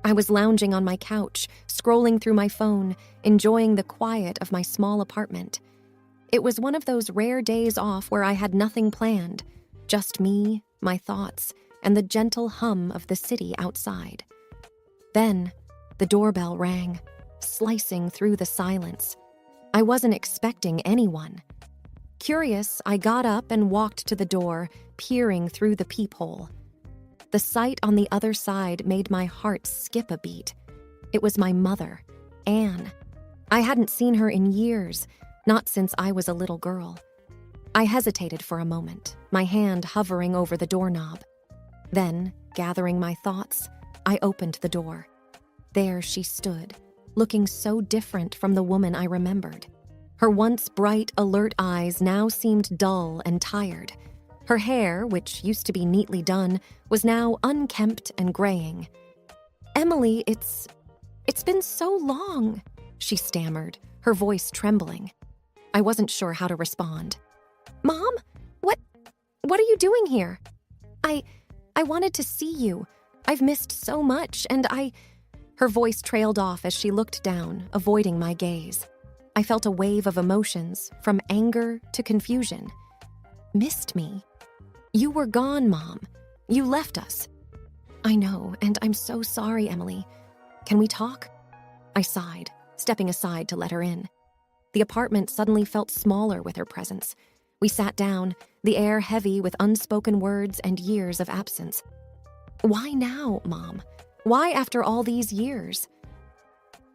I was lounging on my couch, scrolling through my phone, enjoying the quiet of my small apartment. It was one of those rare days off where I had nothing planned, just me, my thoughts, and the gentle hum of the city outside. Then, the doorbell rang, slicing through the silence. I wasn't expecting anyone. Curious, I got up and walked to the door, peering through the peephole. The sight on the other side made my heart skip a beat. It was my mother, Anne. I hadn't seen her in years, not since I was a little girl. I hesitated for a moment, my hand hovering over the doorknob. Then, gathering my thoughts, I opened the door. There she stood, looking so different from the woman I remembered. Her once bright, alert eyes now seemed dull and tired. Her hair, which used to be neatly done, was now unkempt and graying. "Emily, it's been so long," she stammered, her voice trembling. I wasn't sure how to respond. "Mom, what are you doing here? I wanted to see you. I've missed so much, and Her voice trailed off as she looked down, avoiding my gaze. I felt a wave of emotions, from anger to confusion. "Missed me? You were gone, Mom. You left us." "I know, and I'm so sorry, Emily. Can we talk?" I sighed, stepping aside to let her in. The apartment suddenly felt smaller with her presence. We sat down, the air heavy with unspoken words and years of absence. "Why now, Mom? Why after all these years?"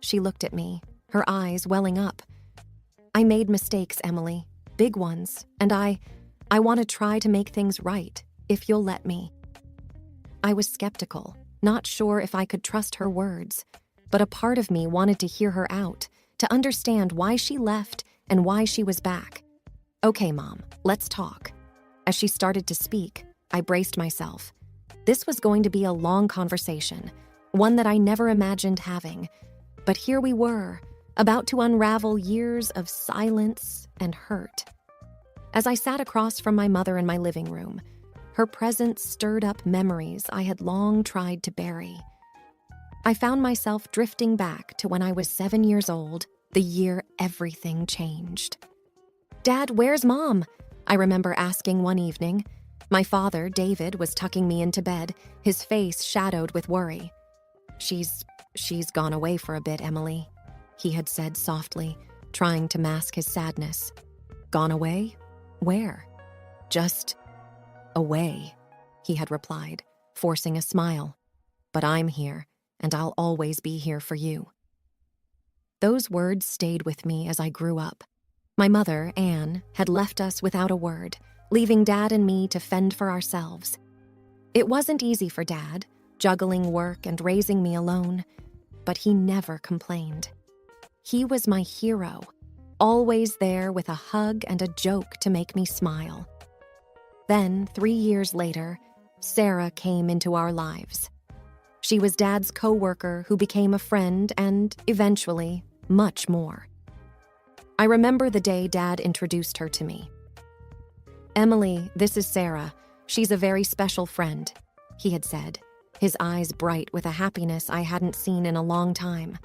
She looked at me, her eyes welling up. "I made mistakes, Emily, big ones, and I want to try to make things right, if you'll let me." I was skeptical, not sure if I could trust her words, but a part of me wanted to hear her out, to understand why she left and why she was back. "Okay, Mom, let's talk." As she started to speak, I braced myself. This was going to be a long conversation, one that I never imagined having. But here we were, about to unravel years of silence and hurt. As I sat across from my mother in my living room, her presence stirred up memories I had long tried to bury. I found myself drifting back to when I was 7 years old, the year everything changed. "Dad, where's Mom?" I remember asking one evening. My father, David, was tucking me into bed, his face shadowed with worry. She's gone away for a bit, Emily," he had said softly, trying to mask his sadness. "Gone away? Where?" "Just away," he had replied, forcing a smile. "But I'm here, and I'll always be here for you." Those words stayed with me as I grew up. My mother, Anne, had left us without a word, leaving Dad and me to fend for ourselves. It wasn't easy for Dad, juggling work and raising me alone, but he never complained. He was my hero, always there with a hug and a joke to make me smile. Then, 3 years later, Sarah came into our lives. She was Dad's coworker who became a friend and, eventually, much more. I remember the day Dad introduced her to me. "Emily, this is Sarah. She's a very special friend," he had said, his eyes bright with a happiness I hadn't seen in a long time.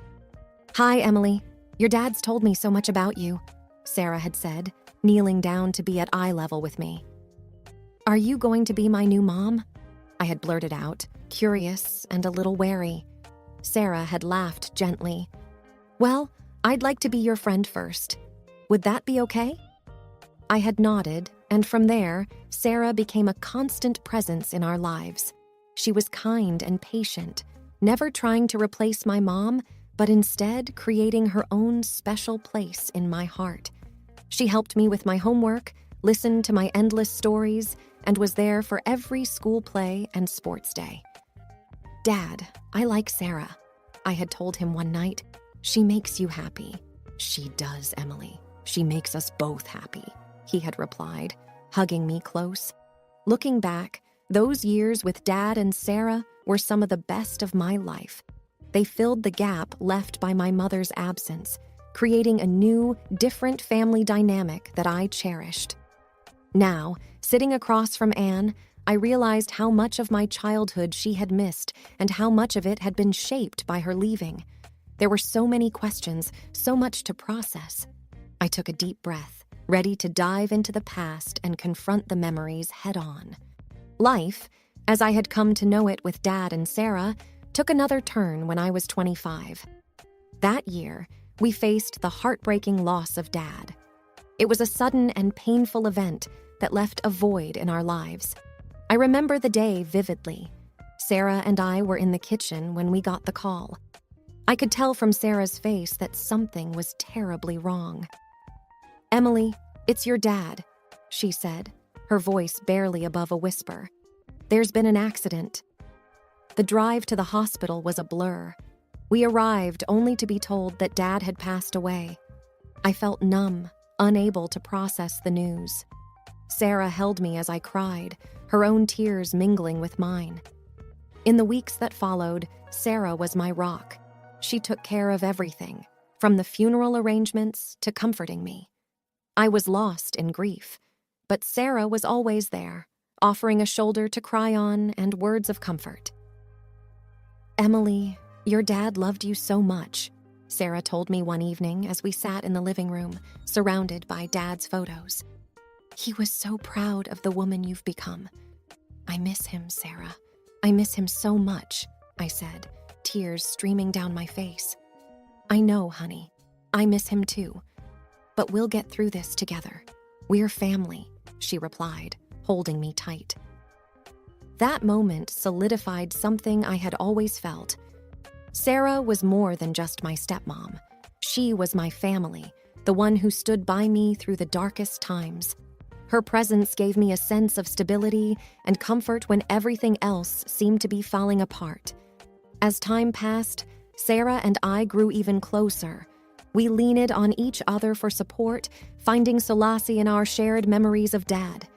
"Hi, Emily. Your dad's told me so much about you," Sarah had said, kneeling down to be at eye level with me. "Are you going to be my new mom?" I had blurted out, curious and a little wary. Sarah had laughed gently. "Well, I'd like to be your friend first. Would that be okay?" I had nodded, and from there, Sarah became a constant presence in our lives. She was kind and patient, never trying to replace my mom, but instead creating her own special place in my heart. She helped me with my homework, listened to my endless stories, and was there for every school play and sports day. "Dad, I like Sarah," I had told him one night. "She makes you happy." "She does, Emily. She makes us both happy," he had replied, hugging me close. Looking back, those years with Dad and Sarah were some of the best of my life. They filled the gap left by my mother's absence, creating a new, different family dynamic that I cherished. Now, sitting across from Anne, I realized how much of my childhood she had missed and how much of it had been shaped by her leaving. There were so many questions, so much to process. I took a deep breath, ready to dive into the past and confront the memories head-on. Life, as I had come to know it with Dad and Sarah, took another turn when I was 25. That year, we faced the heartbreaking loss of Dad. It was a sudden and painful event that left a void in our lives. I remember the day vividly. Sarah and I were in the kitchen when we got the call. I could tell from Sarah's face that something was terribly wrong. "Emily, it's your dad," she said, her voice barely above a whisper. "There's been an accident." The drive to the hospital was a blur. We arrived only to be told that Dad had passed away. I felt numb, unable to process the news. Sarah held me as I cried, her own tears mingling with mine. In the weeks that followed, Sarah was my rock. She took care of everything, from the funeral arrangements to comforting me. I was lost in grief, but Sarah was always there, offering a shoulder to cry on and words of comfort. "Emily, your dad loved you so much," Sarah told me one evening as we sat in the living room, surrounded by Dad's photos. "He was so proud of the woman you've become." "I miss him, Sarah. I miss him so much," I said, tears streaming down my face. "I know, honey. I miss him too. But we'll get through this together. We're family," she replied, holding me tight. That moment solidified something I had always felt. Sarah was more than just my stepmom. She was my family, the one who stood by me through the darkest times. Her presence gave me a sense of stability and comfort when everything else seemed to be falling apart. As time passed, Sarah and I grew even closer. We leaned on each other for support, finding solace in our shared memories of Dad.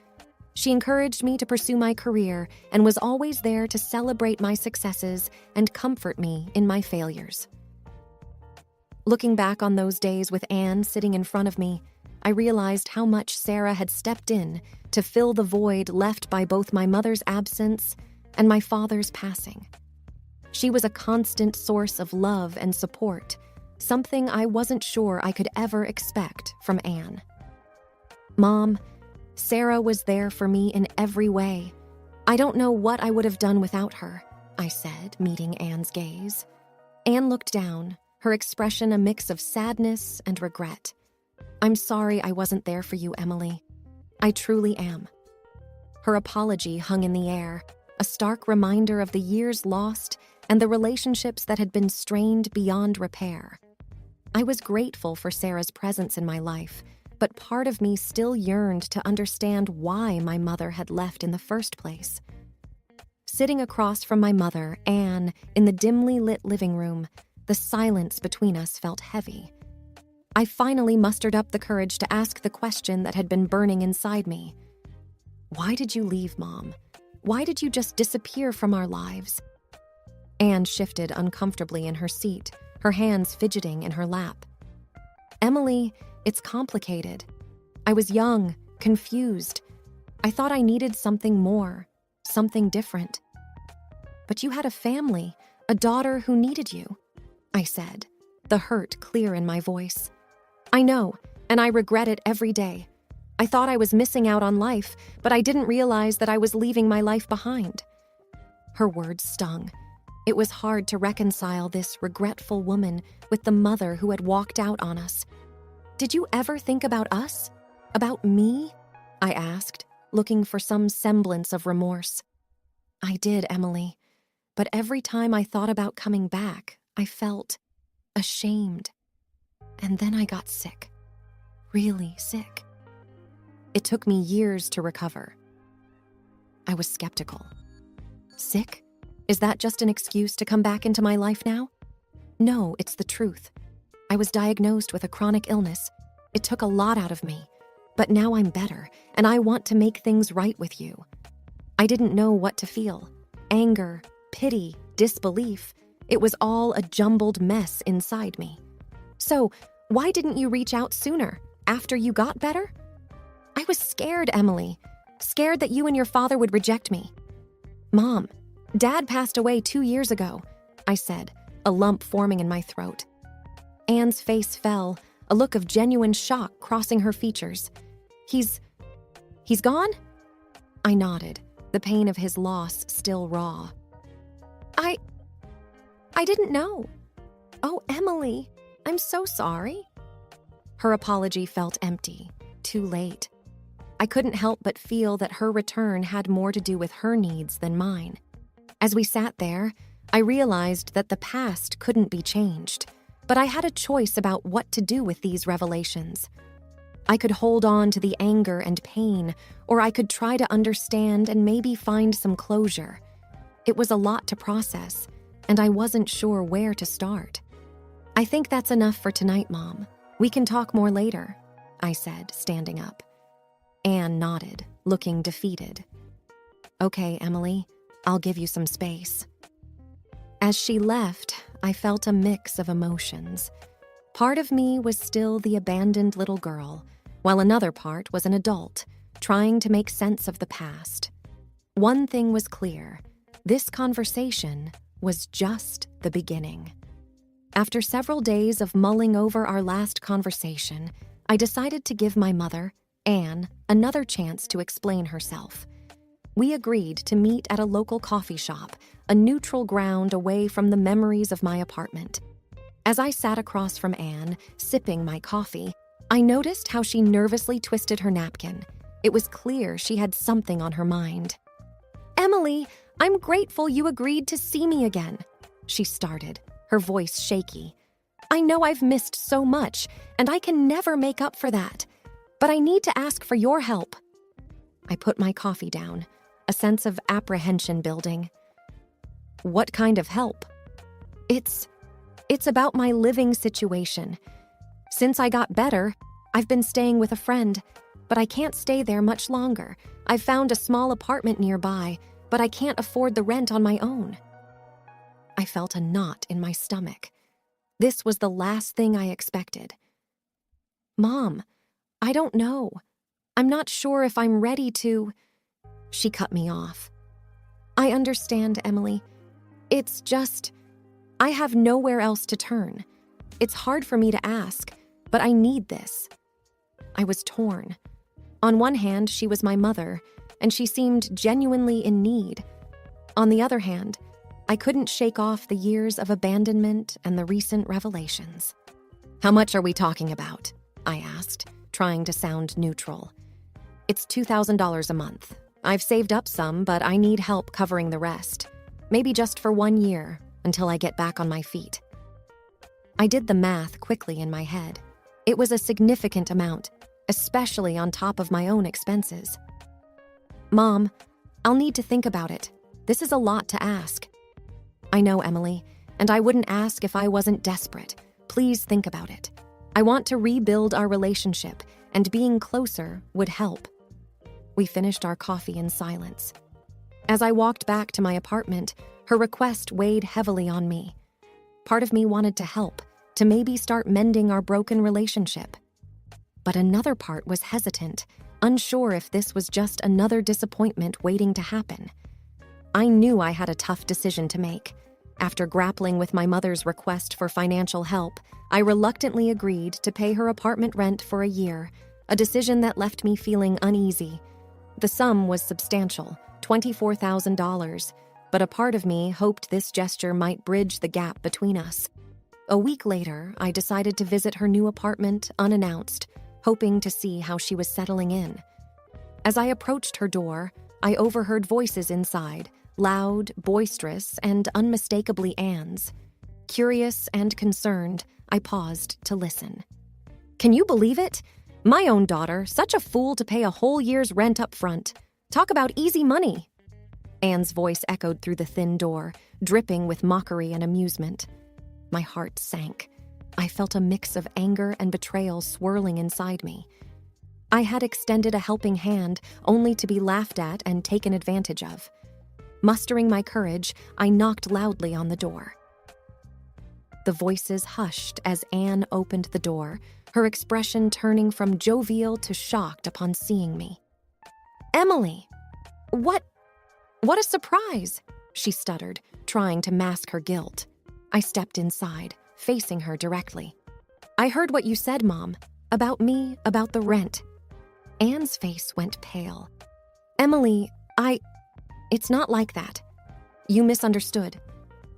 She encouraged me to pursue my career and was always there to celebrate my successes and comfort me in my failures. Looking back on those days with Anne sitting in front of me, I realized how much Sarah had stepped in to fill the void left by both my mother's absence and my father's passing. She was a constant source of love and support, something I wasn't sure I could ever expect from Anne. "Mom, Sarah was there for me in every way. I don't know what I would have done without her," I said, meeting Anne's gaze. Anne looked down, her expression a mix of sadness and regret. "I'm sorry I wasn't there for you, Emily. I truly am." Her apology hung in the air, a stark reminder of the years lost and the relationships that had been strained beyond repair. I was grateful for Sarah's presence in my life, but part of me still yearned to understand why my mother had left in the first place. Sitting across from my mother, Anne, in the dimly lit living room, the silence between us felt heavy. I finally mustered up the courage to ask the question that had been burning inside me. "Why did you leave, Mom? Why did you just disappear from our lives?" Anne shifted uncomfortably in her seat, her hands fidgeting in her lap. "Emily, it's complicated. I was young, confused. I thought I needed something more, something different. But you had a family, a daughter who needed you," I said, the hurt clear in my voice. "I know, and I regret it every day. I thought I was missing out on life, but I didn't realize that I was leaving my life behind." Her words stung. It was hard to reconcile this regretful woman with the mother who had walked out on us. "Did you ever think about us? About me?" I asked, looking for some semblance of remorse. "I did, Emily, but every time I thought about coming back, I felt ashamed. And then I got sick. Really sick. It took me years to recover." I was skeptical. "Sick? Is that just an excuse to come back into my life now?" "No, it's the truth. I was diagnosed with a chronic illness. It took a lot out of me, but now I'm better, and I want to make things right with you." I didn't know what to feel. Anger, pity, disbelief. It was all a jumbled mess inside me. "So, why didn't you reach out sooner, after you got better?" "I was scared, Emily. scared that you and your father would reject me." "Mom, Dad passed away 2 years ago," I said, a lump forming in my throat. Anne's face fell, a look of genuine shock crossing her features. He's gone?" I nodded, the pain of his loss still raw. I didn't know. Oh, Emily, I'm so sorry." Her apology felt empty, too late. I couldn't help but feel that her return had more to do with her needs than mine. As we sat there, I realized that the past couldn't be changed, but I had a choice about what to do with these revelations. I could hold on to the anger and pain, or I could try to understand and maybe find some closure. It was a lot to process, and I wasn't sure where to start. "I think that's enough for tonight, Mom. We can talk more later," I said, standing up. Anne nodded, looking defeated. "Okay, Emily, I'll give you some space." As she left, I felt a mix of emotions. Part of me was still the abandoned little girl, while another part was an adult, trying to make sense of the past. One thing was clear: this conversation was just the beginning. After several days of mulling over our last conversation, I decided to give my mother, Anne, another chance to explain herself. We agreed to meet at a local coffee shop, a neutral ground away from the memories of my apartment. As I sat across from Anne, sipping my coffee, I noticed how she nervously twisted her napkin. It was clear she had something on her mind. "Emily, I'm grateful you agreed to see me again," she started, her voice shaky. "I know I've missed so much, and I can never make up for that. But I need to ask for your help." I put my coffee down, a sense of apprehension building. "What kind of help?" It's about my living situation. Since I got better, I've been staying with a friend, but I can't stay there much longer. I've found a small apartment nearby, but I can't afford the rent on my own." I felt a knot in my stomach. This was the last thing I expected. "Mom, I don't know. I'm not sure if I'm ready to—" She cut me off. "I understand, Emily. It's just, I have nowhere else to turn. It's hard for me to ask, but I need this." I was torn. On one hand, she was my mother, and she seemed genuinely in need. On the other hand, I couldn't shake off the years of abandonment and the recent revelations. "How much are we talking about?" I asked, trying to sound neutral. "It's $2,000 a month. I've saved up some, but I need help covering the rest. Maybe just for 1 year, until I get back on my feet." I did the math quickly in my head. It was a significant amount, especially on top of my own expenses. "Mom, I'll need to think about it. This is a lot to ask." "I know, Emily, and I wouldn't ask if I wasn't desperate. Please think about it. I want to rebuild our relationship, and being closer would help." We finished our coffee in silence. As I walked back to my apartment, her request weighed heavily on me. Part of me wanted to help, to maybe start mending our broken relationship. But another part was hesitant, unsure if this was just another disappointment waiting to happen. I knew I had a tough decision to make. After grappling with my mother's request for financial help, I reluctantly agreed to pay her apartment rent for a year, a decision that left me feeling uneasy. The sum was substantial, $24,000, but a part of me hoped this gesture might bridge the gap between us. A week later, I decided to visit her new apartment unannounced, hoping to see how she was settling in. As I approached her door, I overheard voices inside, loud, boisterous, and unmistakably Anne's. Curious and concerned, I paused to listen. "Can you believe it? My own daughter, such a fool to pay a whole year's rent up front. Talk about easy money." Anne's voice echoed through the thin door, dripping with mockery and amusement. My heart sank. I felt a mix of anger and betrayal swirling inside me. I had extended a helping hand only to be laughed at and taken advantage of. Mustering my courage, I knocked loudly on the door. The voices hushed as Anne opened the door, her expression turning from jovial to shocked upon seeing me. "Emily, What? What a surprise, she stuttered, trying to mask her guilt. I stepped inside, facing her directly. I heard what you said, Mom. About me, about the rent. Anne's face went pale. Emily, It's not like that. You misunderstood.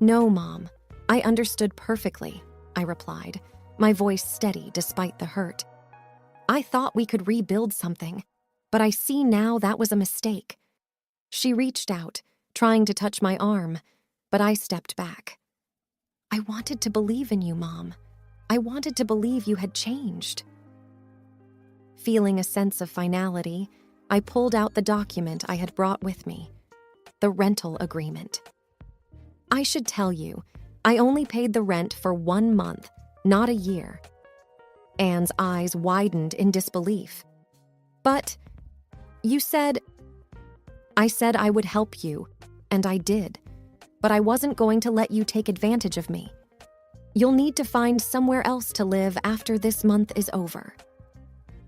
No, Mom. I understood perfectly, I replied, my voice steady despite the hurt. I thought we could rebuild something, but I see now that was a mistake. She reached out, trying to touch my arm, but I stepped back. I wanted to believe in you, Mom. I wanted to believe you had changed. Feeling a sense of finality, I pulled out the document I had brought with me, the rental agreement. I should tell you, I only paid the rent for 1 month, not a year. Anne's eyes widened in disbelief. But you said... I said I would help you, and I did, but I wasn't going to let you take advantage of me. You'll need to find somewhere else to live after this month is over.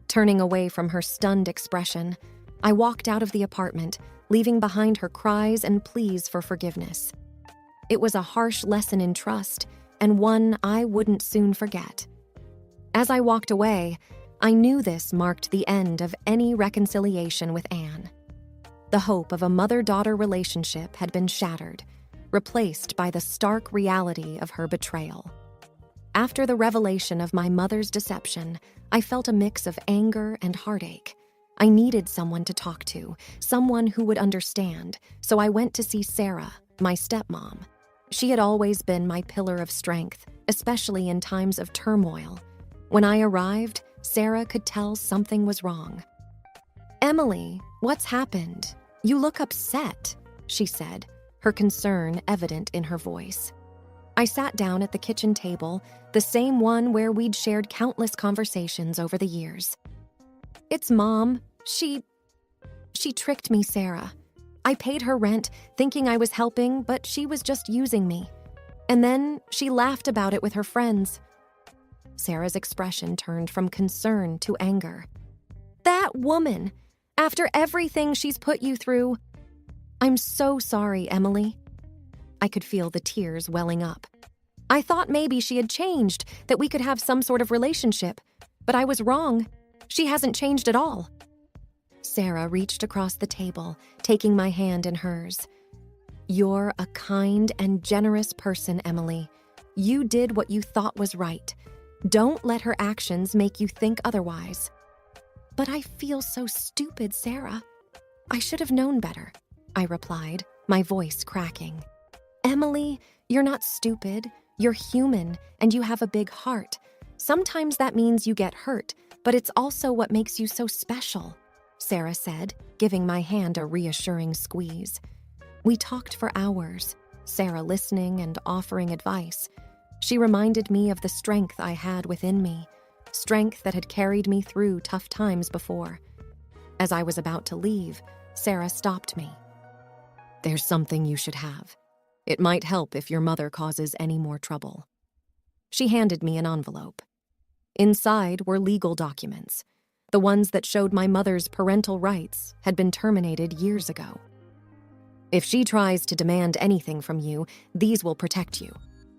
Turning away from her stunned expression, I walked out of the apartment, leaving behind her cries and pleas for forgiveness. It was a harsh lesson in trust, and one I wouldn't soon forget. As I walked away, I knew this marked the end of any reconciliation with Anne. The hope of a mother-daughter relationship had been shattered, replaced by the stark reality of her betrayal. After the revelation of my mother's deception, I felt a mix of anger and heartache. I needed someone to talk to, someone who would understand, so I went to see Sarah, my stepmom. She had always been my pillar of strength, especially in times of turmoil. When I arrived, Sarah could tell something was wrong. "Emily, what's happened? You look upset," she said, her concern evident in her voice. I sat down at the kitchen table, the same one where we'd shared countless conversations over the years. "It's Mom. She tricked me, Sarah. I paid her rent, thinking I was helping, but she was just using me. And then she laughed about it with her friends." Sarah's expression turned from concern to anger. "That woman! After everything she's put you through..." "I'm so sorry, Emily." I could feel the tears welling up. "I thought maybe she had changed, that we could have some sort of relationship. But I was wrong. She hasn't changed at all." Sarah reached across the table, taking my hand in hers. "You're a kind and generous person, Emily. You did what you thought was right. Don't let her actions make you think otherwise." "But I feel so stupid, Sarah. I should have known better," I replied, my voice cracking. "Emily, you're not stupid. You're human, and you have a big heart. Sometimes that means you get hurt, but it's also what makes you so special," Sarah said, giving my hand a reassuring squeeze. We talked for hours, Sarah listening and offering advice. She reminded me of the strength I had within me, strength that had carried me through tough times before. As I was about to leave, Sarah stopped me. "There's something you should have. It might help if your mother causes any more trouble." She handed me an envelope. Inside were legal documents. The ones that showed my mother's parental rights had been terminated years ago. "If she tries to demand anything from you, these will protect you.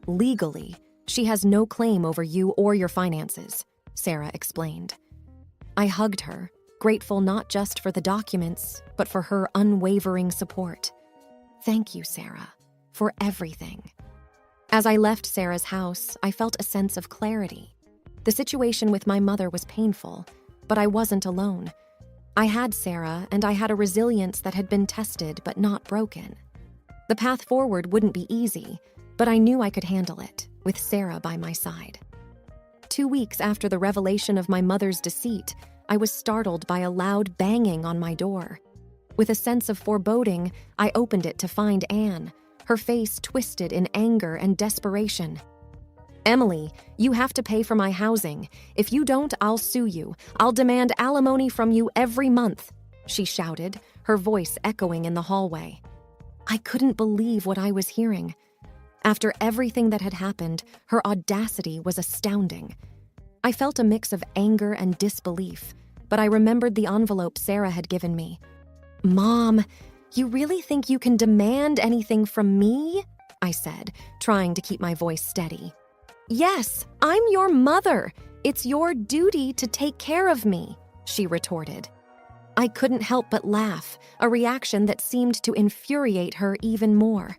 Legally, she has no claim over you or your finances," Sarah explained. I hugged her, grateful not just for the documents, but for her unwavering support. "Thank you, Sarah, for everything." As I left Sarah's house, I felt a sense of clarity. The situation with my mother was painful, but I wasn't alone. I had Sarah, and I had a resilience that had been tested but not broken. The path forward wouldn't be easy, but I knew I could handle it, with Sarah by my side. 2 weeks after the revelation of my mother's deceit, I was startled by a loud banging on my door. With a sense of foreboding, I opened it to find Anne, her face twisted in anger and desperation. "Emily, you have to pay for my housing. If you don't, I'll sue you. I'll demand alimony from you every month," she shouted, her voice echoing in the hallway. I couldn't believe what I was hearing. After everything that had happened, her audacity was astounding. I felt a mix of anger and disbelief, but I remembered the envelope Sarah had given me. "Mom, You really think you can demand anything from me? I said, trying to keep my voice steady. Yes, I'm your mother. It's your duty to take care of me, she retorted. I couldn't help but laugh, a reaction that seemed to infuriate her even more.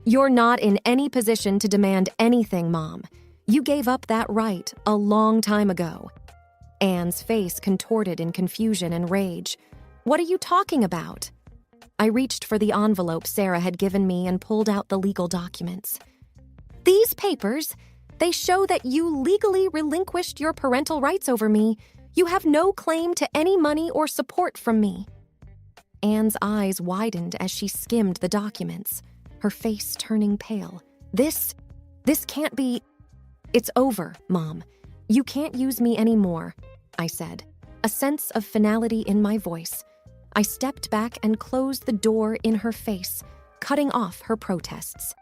You're not in any position to demand anything, Mom. You gave up that right a long time ago. Anne's face contorted in confusion and rage. What are you talking about? I reached for the envelope Sarah had given me and pulled out the legal documents. These papers, they show that you legally relinquished your parental rights over me. You have no claim to any money or support from me. Anne's eyes widened as she skimmed the documents, her face turning pale. This can't be... It's over, Mom. You can't use me anymore, I said, a sense of finality in my voice. I stepped back and closed the door in her face, cutting off her protests.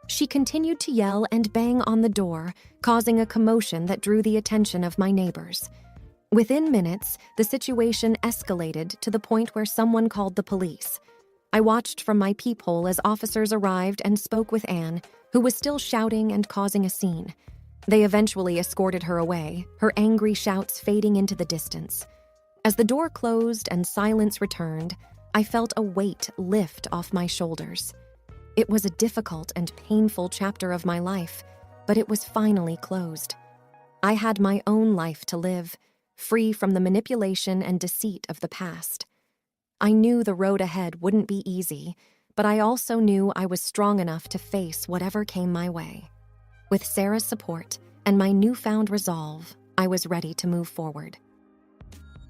She continued to yell and bang on the door, causing a commotion that drew the attention of my neighbors. Within minutes, the situation escalated to the point where someone called the police. I watched from my peephole as officers arrived and spoke with Anne, who was still shouting and causing a scene. They eventually escorted her away, her angry shouts fading into the distance. As the door closed and silence returned, I felt a weight lift off my shoulders. It was a difficult and painful chapter of my life, but it was finally closed. I had my own life to live, free from the manipulation and deceit of the past. I knew the road ahead wouldn't be easy, but I also knew I was strong enough to face whatever came my way. With Sarah's support and my newfound resolve, I was ready to move forward.